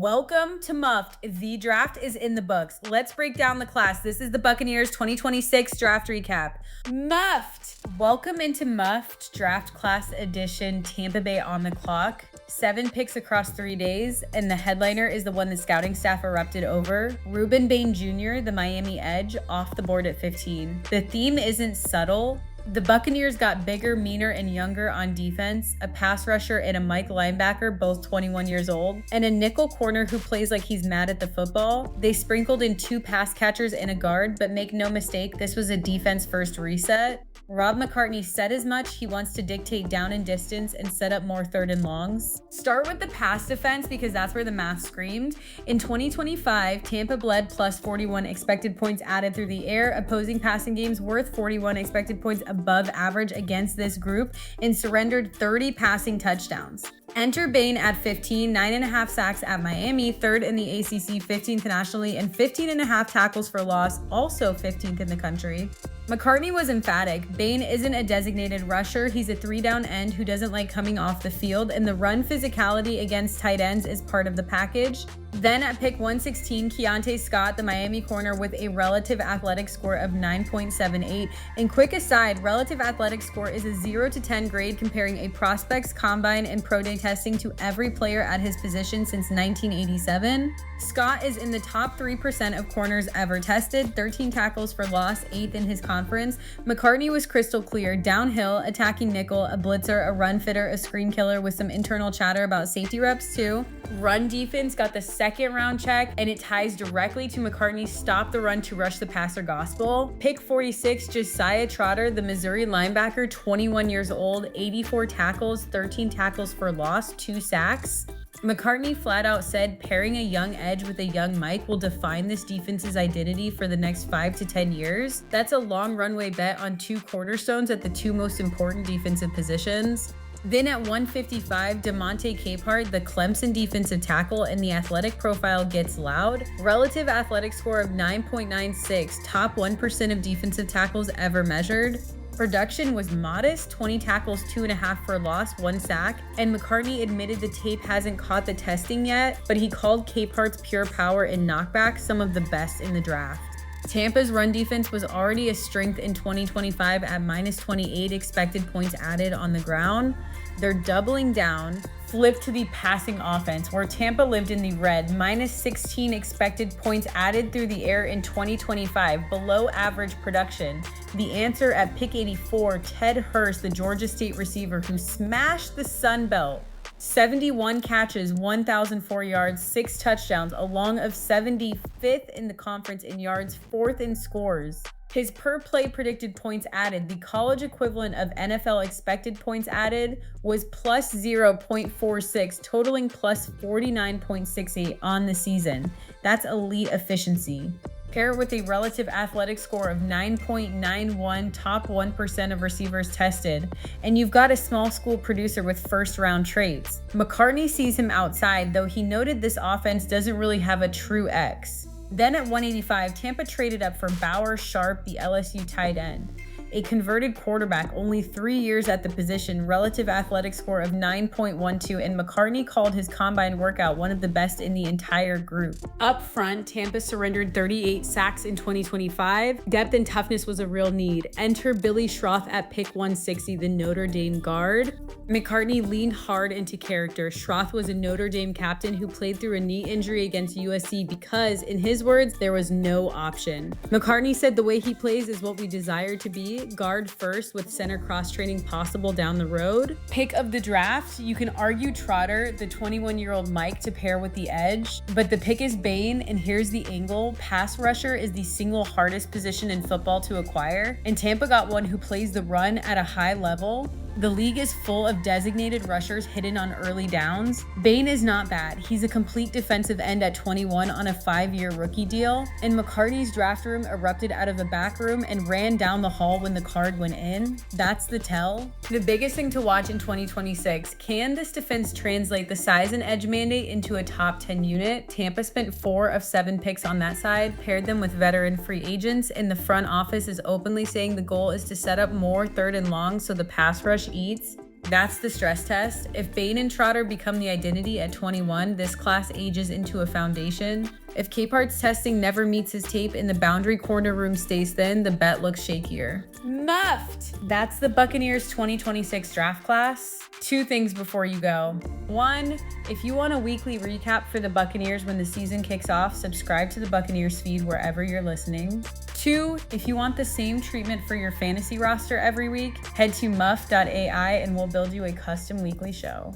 Welcome to Muffed. The draft is in the books. Let's break down the class. This is the Buccaneers 2026 draft recap. Muffed. Welcome into Muffed Draft Class Edition, Tampa Bay on the clock. 7 picks across 3 days, and the headliner is the one the scouting staff erupted over. Ruben Bain Jr., the Miami Edge, off the board at 15. The theme isn't subtle. The Buccaneers got bigger, meaner, and younger on defense, a pass rusher and a Mike linebacker, both 21 years old, and a nickel corner who plays like he's mad at the football. They sprinkled in 2 pass catchers and a guard, but make no mistake, this was a defense-first reset. Rob McCartney said as much. He wants to dictate down and distance and set up more third and longs. Start with the pass defense because that's where the math screamed. In 2025, Tampa bled plus 41 expected points added through the air, opposing passing games worth 41 expected points above average against this group, and surrendered 30 passing touchdowns. Enter Bain at 15, 9.5 sacks at Miami, 3rd in the ACC, 15th nationally, and 15.5 tackles for loss, also 15th in the country. McCartney was emphatic. Bain isn't a designated rusher. He's a 3-down end who doesn't like coming off the field, and the run physicality against tight ends is part of the package. Then at pick 116, Keontae Scott, the Miami corner, with a relative athletic score of 9.78. And quick aside, relative athletic score is a 0 to 10 grade comparing a prospect's combine and pro day testing to every player at his position since 1987. Scott is in the top 3% of corners ever tested, 13 tackles for loss, 8th in his conference. McCartney was crystal clear, downhill, attacking nickel, a blitzer, a run fitter, a screen killer with some internal chatter about safety reps too. Run defense got the second round check, and it ties directly to McCartney's stop the run to rush the passer gospel. Pick 46, Josiah Trotter, the Missouri linebacker, 21 years old, 84 tackles, 13 tackles for loss, 2 sacks. McCartney flat out said pairing a young edge with a young Mike will define this defense's identity for the next 5 to 10 years. That's a long runway bet on 2 cornerstones at the 2 most important defensive positions. Then at 155, DeMonte Capehart, the Clemson defensive tackle, and the athletic profile gets loud. Relative athletic score of 9.96, top 1% of defensive tackles ever measured. Production was modest, 20 tackles, 2.5 for loss, 1 sack, and McCartney admitted the tape hasn't caught the testing yet, but he called Capehart's pure power and knockback some of the best in the draft. Tampa's run defense was already a strength in 2025 at minus 28 expected points added on the ground. They're doubling down, flip to the passing offense, where Tampa lived in the red, minus 16 expected points added through the air in 2025, below average production. The answer at pick 84, Ted Hurst, the Georgia State receiver who smashed the Sun Belt. 71 catches, 1,004 yards, 6 touchdowns, along of 75th in the conference in yards, 4th in scores. His per play predicted points added, the college equivalent of NFL expected points added, was plus 0.46, totaling plus 49.68 on the season. That's elite efficiency. Pair with a relative athletic score of 9.91, top 1% of receivers tested, and you've got a small school producer with first-round traits. McCartney sees him outside, though he noted this offense doesn't really have a true X. Then at 185, Tampa traded up for Bauer Sharp, the LSU tight end. A converted quarterback, only 3 years at the position, relative athletic score of 9.12, and McCartney called his combine workout one of the best in the entire group. Up front, Tampa surrendered 38 sacks in 2025. Depth and toughness was a real need. Enter Billy Schroth at pick 160, the Notre Dame guard. McCartney leaned hard into character. Schroth was a Notre Dame captain who played through a knee injury against USC because, in his words, there was no option. McCartney said the way he plays is what we desire to be, guard first with center cross training possible down the road. Pick of the draft, you can argue Trotter, the 21-year-old Mike, to pair with the edge, but the pick is Bain, and here's the angle. Pass rusher is the single hardest position in football to acquire, and Tampa got one who plays the run at a high level. The league is full of designated rushers hidden on early downs. Bain is not bad. He's a complete defensive end at 21 on a 5-year rookie deal. And McCartney's draft room erupted out of the back room and ran down the hall when the card went in. That's the tell. The biggest thing to watch in 2026, can this defense translate the size and edge mandate into a top 10 unit? Tampa spent 4 of 7 picks on that side, paired them with veteran free agents, and the front office is openly saying the goal is to set up more third and long so the pass rush eats. That's the stress test. If Bane and Trotter become the identity at 21, this class ages into a foundation. If Capehart's testing never meets his tape and the boundary corner room stays thin, the bet looks shakier. Muffed! That's the Buccaneers 2026 draft class. 2 things before you go. 1, if you want a weekly recap for the Buccaneers when the season kicks off, subscribe to the Buccaneers feed wherever you're listening. 2, if you want the same treatment for your fantasy roster every week, head to muff.ai and we'll build you a custom weekly show.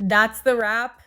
That's the wrap.